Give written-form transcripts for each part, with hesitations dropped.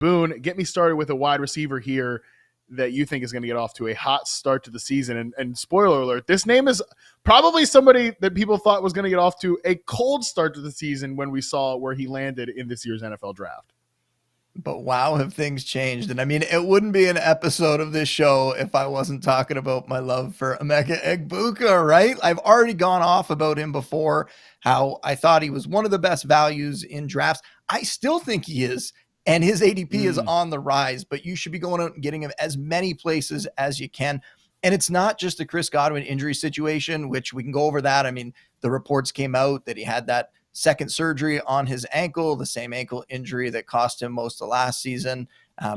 Boone, get me started with a wide receiver here that you think is going to get off to a hot start to the season. And spoiler alert, this name is probably somebody that people thought was going to get off to a cold start to the season when we saw where he landed in this year's NFL draft. But wow, have things changed. And I mean, it wouldn't be an episode of this show if I wasn't talking about my love for Emeka Egbuka, right? I've already gone off about him before, how I thought he was one of the best values in drafts. I still think he is. And his ADP is on the rise, but you should be going out and getting him as many places as you can. And it's not just a Chris Godwin injury situation, which we can go over that. I mean, the reports came out that he had that second surgery on his ankle, the same ankle injury that cost him most of last season.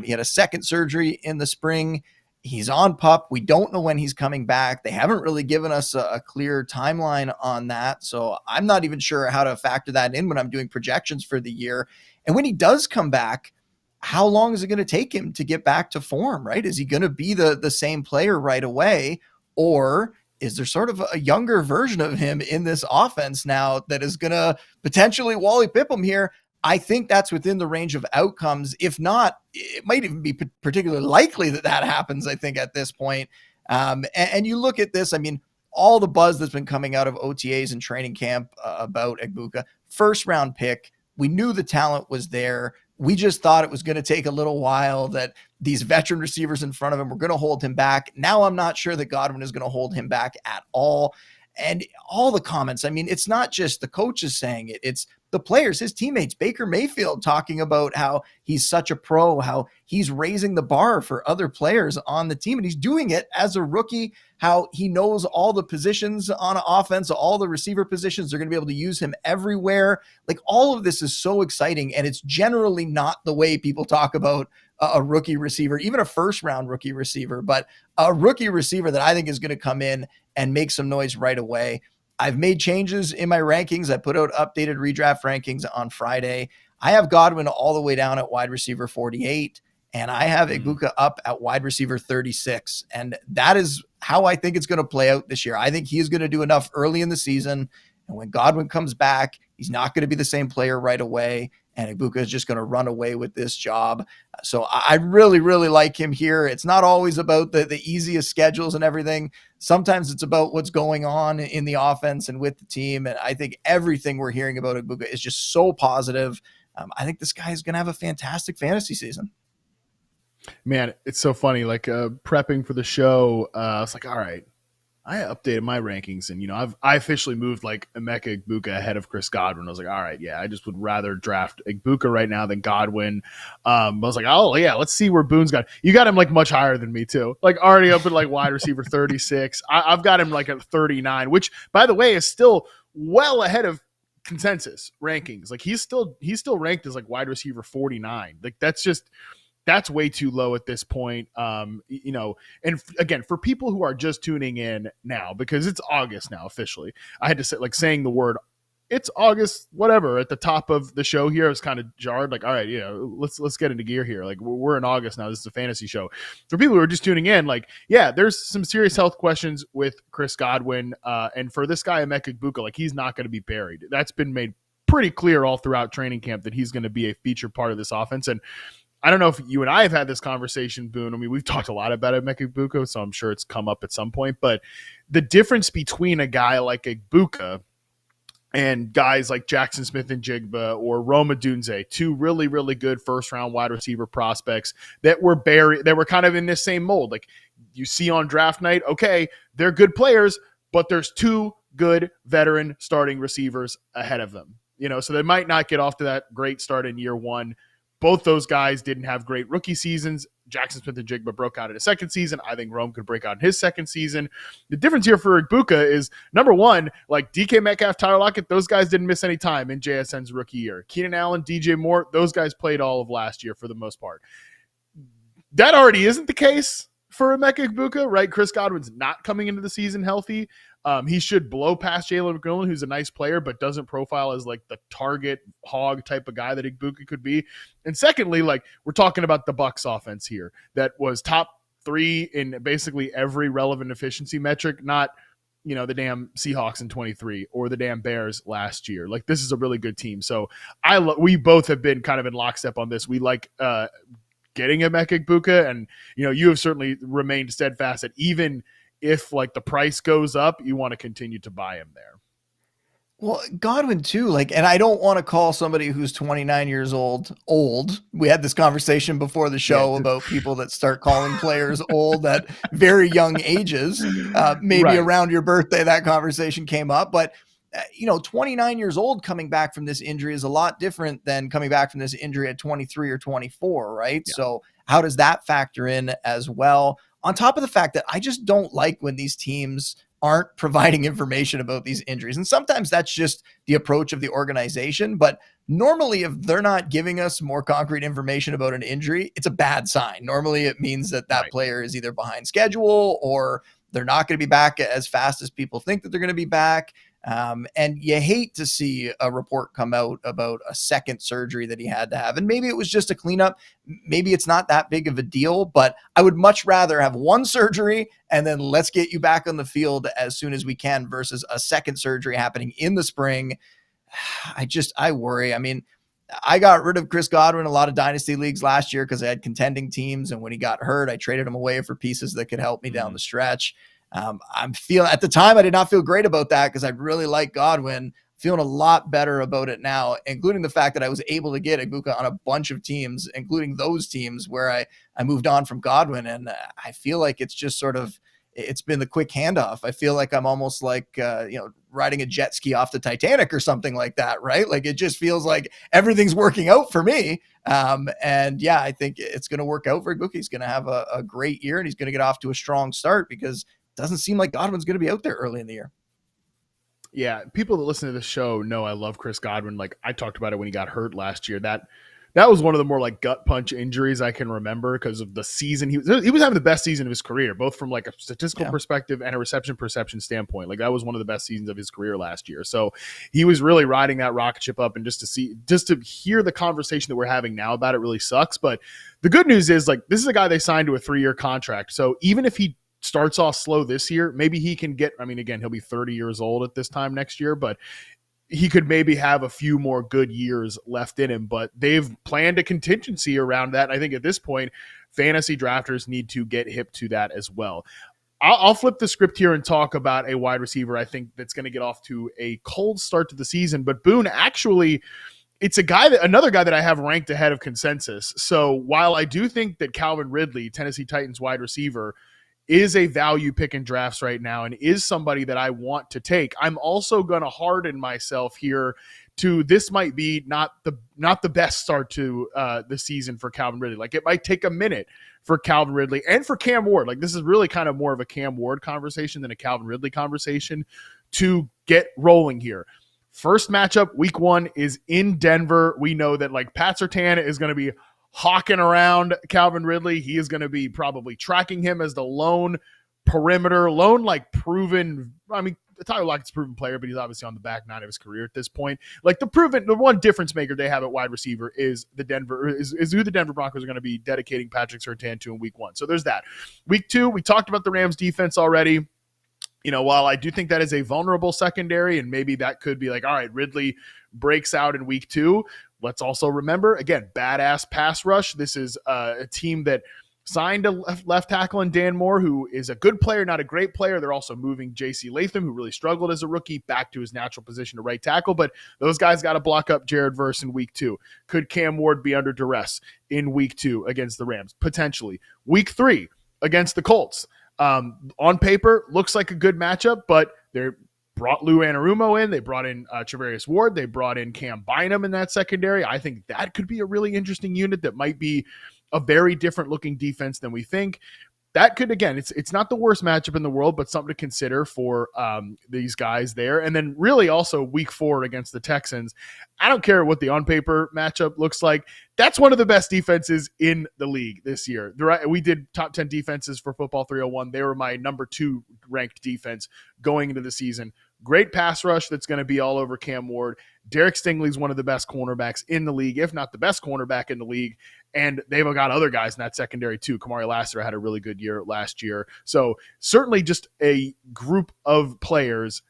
He had a second surgery in the spring. He's on PUP. We don't know when he's coming back. They haven't really given us a clear timeline on that. So I'm not even sure how to factor that in when I'm doing projections for the year. And when he does come back, how long is it going to take him to get back to form, right? Is he going to be the same player right away? Or is there sort of a younger version of him in this offense now that is going to potentially Wally Pip him here? I think that's within the range of outcomes. If not, it might even be particularly likely that happens, I think, at this point. And you look at this, I mean, all the buzz that's been coming out of OTAs and training camp about Egbuka, first round pick. We knew the talent was there. We just thought it was going to take a little while, that these veteran receivers in front of him were going to hold him back. Now I'm not sure that Godwin is going to hold him back at all. And all the comments, I mean, it's not just the coaches saying it, it's the players, his teammates, Baker Mayfield talking about how he's such a pro, how he's raising the bar for other players on the team. And he's doing it as a rookie, how he knows all the positions on offense, all the receiver positions. They're going to be able to use him everywhere. Like, all of this is so exciting. And it's generally not the way people talk about a rookie receiver, even a first round rookie receiver, but a rookie receiver that I think is going to come in and make some noise right away. I've made changes in my rankings. I put out updated redraft rankings on Friday. I have Godwin all the way down at wide receiver 48, and I have Egbuka up at wide receiver 36. And that is how I think it's going to play out this year. I think he is going to do enough early in the season. And when Godwin comes back, he's not going to be the same player right away. And Egbuka is just going to run away with this job. So I really, really like him here. It's not always about the easiest schedules and everything. Sometimes it's about what's going on in the offense and with the team. And I think everything we're hearing about Egbuka is just so positive. I think this guy is going to have a fantastic fantasy season. Man, it's so funny. Like, prepping for the show, I was like, all right, I updated my rankings, and I officially moved like Emeka Egbuka ahead of Chris Godwin. I was like, all right, yeah, I just would rather draft Egbuka right now than Godwin. I was like, oh yeah, let's see where Boone's got. You got him like much higher than me too, like already up at like wide receiver 36. I've got him like at 39, which by the way is still well ahead of consensus rankings. Like he's still ranked as like wide receiver 49. Like that's way too low at this point. And again, for people who are just tuning in now, because it's August now officially, I had to say, like, saying the word it's August, whatever, at the top of the show here, I was kind of jarred. Like, all right, let's get into gear here. Like, we're in August now. This is a fantasy show. For people who are just tuning in, like, yeah, there's some serious health questions with Chris Godwin. And for this guy, Emeka Egbuka, like, he's not going to be buried. That's been made pretty clear all throughout training camp that he's going to be a feature part of this offense. And I don't know if you and I have had this conversation, Boone. I mean, we've talked a lot about Emeka Egbuka, so I'm sure it's come up at some point. But the difference between a guy like Egbuka and guys like Jackson Smith-Njigba or Rome Odunze, two really, really good first-round wide receiver prospects that were kind of in this same mold. Like, you see on draft night, okay, they're good players, but there's two good veteran starting receivers ahead of them. So they might not get off to that great start in year one. Both those guys didn't have great rookie seasons. Jackson Smith-Njigba broke out in his second season. I think Rome could break out in his second season. The difference here for Egbuka is, number one, like DK Metcalf, Tyler Lockett, those guys didn't miss any time in JSN's rookie year. Keenan Allen, DJ Moore, those guys played all of last year for the most part. That already isn't the case for Emeka Egbuka, right? Chris Godwin's not coming into the season healthy. He should blow past Jalen McMillan, who's a nice player, but doesn't profile as like the target hog type of guy that Egbuka could be. And secondly, like, we're talking about the Bucs offense here that was top 3 in basically every relevant efficiency metric, not the damn Seahawks in 23 or the damn Bears last year. Like, this is a really good team. So we both have been kind of in lockstep on this. We like getting Emeka Egbuka, and you have certainly remained steadfast that even if like the price goes up, you want to continue to buy him there. Well, Godwin too, like, and I don't want to call somebody who's 29 years old. We had this conversation before the show about people that start calling players old at very young ages. Maybe Right. around your birthday, that conversation came up, but 29 years old coming back from this injury is a lot different than coming back from this injury at 23 or 24, right? Yeah. So how does that factor in as well? On top of the fact that I just don't like when these teams aren't providing information about these injuries. And sometimes that's just the approach of the organization. But normally, if they're not giving us more concrete information about an injury, it's a bad sign. Normally, it means that Right. player is either behind schedule or they're not going to be back as fast as people think that they're going to be back. And you hate to see a report come out about a second surgery that he had to have. And maybe it was just a cleanup. Maybe it's not that big of a deal, but I would much rather have one surgery and then let's get you back on the field as soon as we can versus a second surgery happening in the spring. I worry. I mean, I got rid of Chris Godwin in a lot of dynasty leagues last year because I had contending teams. And when he got hurt, I traded him away for pieces that could help me down the stretch. I'm feeling, at the time, I did not feel great about that because I really like Godwin. Feeling a lot better about it now, including the fact that I was able to get Egbuka on a bunch of teams, including those teams where I moved on from Godwin. And I feel like it's just sort of, it's been the quick handoff. I feel like I'm almost like, riding a jet ski off the Titanic or something like that, right? Like it just feels like everything's working out for me. And yeah, I think it's going to work out for Egbuka. He's going to have a great year and he's going to get off to a strong start because doesn't seem like Godwin's going to be out there early in the year. Yeah, people that listen to this show know I love Chris Godwin. Like, I talked about it when he got hurt last year. That was one of the more like gut punch injuries I can remember because of the season. He was having the best season of his career, both from like a statistical perspective and a reception perception standpoint. Like, that was one of the best seasons of his career last year. So he was really riding that rocket ship up, and just to hear the conversation that we're having now about it really sucks. But the good news is, like, this is a guy they signed to a 3-year contract. So even if he starts off slow this year, maybe he can get, I mean, again, he'll be 30 years old at this time next year, but he could maybe have a few more good years left in him. But they've planned a contingency around that. I think at this point, fantasy drafters need to get hip to that as well. I'll flip the script here and talk about a wide receiver I think that's going to get off to a cold start to the season. But Boone, actually, it's another guy that I have ranked ahead of consensus. So while I do think that Calvin Ridley, Tennessee Titans wide receiver, is a value pick in drafts right now and is somebody that I want to take, I'm also going to harden myself here to this might be not the best start to the season for Calvin Ridley. Like, it might take a minute for Calvin Ridley and for Cam Ward. Like, this is really kind of more of a Cam Ward conversation than a Calvin Ridley conversation to get rolling here. First matchup, week 1, is in Denver. We know that like Pat Surtain is going to be hawking around Calvin Ridley. He is going to be probably tracking him as the lone perimeter, like proven. I mean, Tyler Lockett's a proven player, but he's obviously on the back nine of his career at this point. Like, the one difference maker they have at wide receiver is who the Denver Broncos are going to be dedicating Patrick Surtain to in week 1. So there's that. Week 2, we talked about the Rams defense already. While I do think that is a vulnerable secondary, and maybe that could be like, all right, Ridley breaks out in week 2. Let's also remember, again, badass pass rush. This is a team that signed a left tackle in Dan Moore, who is a good player, not a great player. They're also moving J.C. Latham, who really struggled as a rookie, back to his natural position to right tackle. But those guys got to block up Jared Verse in week 2. Could Cam Ward be under duress in week 2 against the Rams? Potentially. Week 3 against the Colts. On paper, looks like a good matchup, but they're brought Lou Anarumo in. They brought in Travarius Ward. They brought in Cam Bynum in that secondary. I think that could be a really interesting unit that might be a very different looking defense than we think. That could, again, it's not the worst matchup in the world, but something to consider for these guys there. And then really also week 4 against the Texans. I don't care what the on-paper matchup looks like. That's one of the best defenses in the league this year. We did top 10 defenses for Football 301. They were my number 2 ranked defense going into the season. Great pass rush that's going to be all over Cam Ward. Derek Stingley's one of the best cornerbacks in the league, if not the best cornerback in the league. And they've got other guys in that secondary too. Kamari Lassiter had a really good year last year. So certainly just a group of players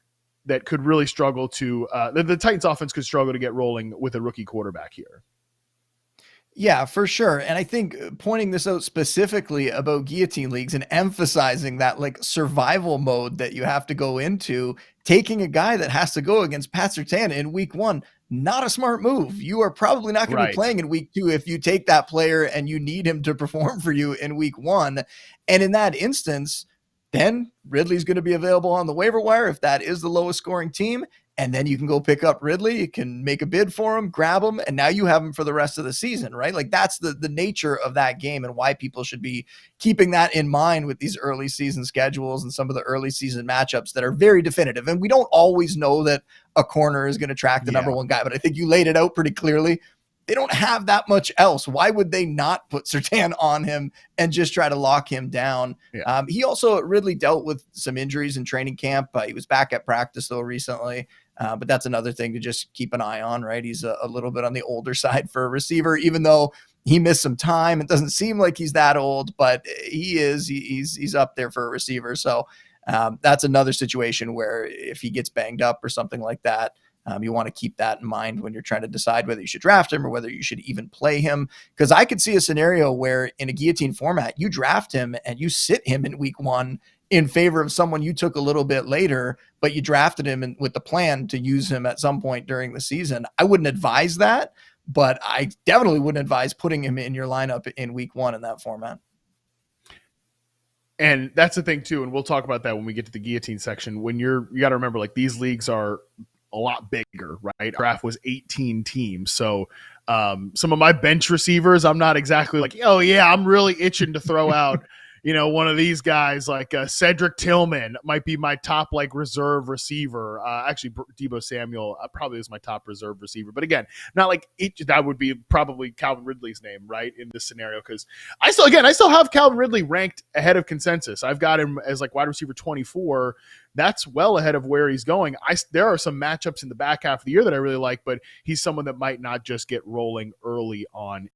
that could really struggle to the Titans offense could struggle to get rolling with a rookie quarterback here. Yeah, for sure. And I think pointing this out specifically about guillotine leagues and emphasizing that like survival mode that you have to go into, taking a guy that has to go against Pat Surtain in week 1, not a smart move. You are probably not going to be playing in week 2 if you take that player and you need him to perform for you in week 1. And in that instance, then Ridley's going to be available on the waiver wire if that is the lowest scoring team. And then you can go pick up Ridley. You can make a bid for him, grab him, and now you have him for the rest of the season, right? Like that's the nature of that game and why people should be keeping that in mind with these early season schedules and some of the early season matchups that are very definitive. And we don't always know that a corner is going to track the number one guy, but I think you laid it out pretty clearly. They don't have that much else. Why would they not put Surtain on him and just try to lock him down? Yeah. He also Ridley dealt with some injuries in training camp. He was back at practice though recently. But that's another thing to just keep an eye on, right? He's a little bit on the older side for a receiver, even though he missed some time. It doesn't seem like he's that old, but he is. He's up there for a receiver. So that's another situation where if he gets banged up or something like that, you want to keep that in mind when you're trying to decide whether you should draft him or whether you should even play him. Because I could see a scenario where in a guillotine format, you draft him and you sit him in week 1 in favor of someone you took a little bit later, but you drafted him with the plan to use him at some point during the season. I wouldn't advise that, but I definitely wouldn't advise putting him in your lineup in week 1 in that format. And that's the thing too. And we'll talk about that when we get to the guillotine section. When you got to remember, like these leagues are a lot bigger, right? Draft was 18 teams. So some of my bench receivers, I'm not exactly like, oh yeah, I'm really itching to throw out, one of these guys like Cedric Tillman might be my top like reserve receiver. Actually, Deebo Samuel probably is my top reserve receiver. But again, not like that would be probably Calvin Ridley's name, right, in this scenario, because I still have Calvin Ridley ranked ahead of consensus. I've got him as like wide receiver 24. That's well ahead of where he's going. There are some matchups in the back half of the year that I really like, but he's someone that might not just get rolling early on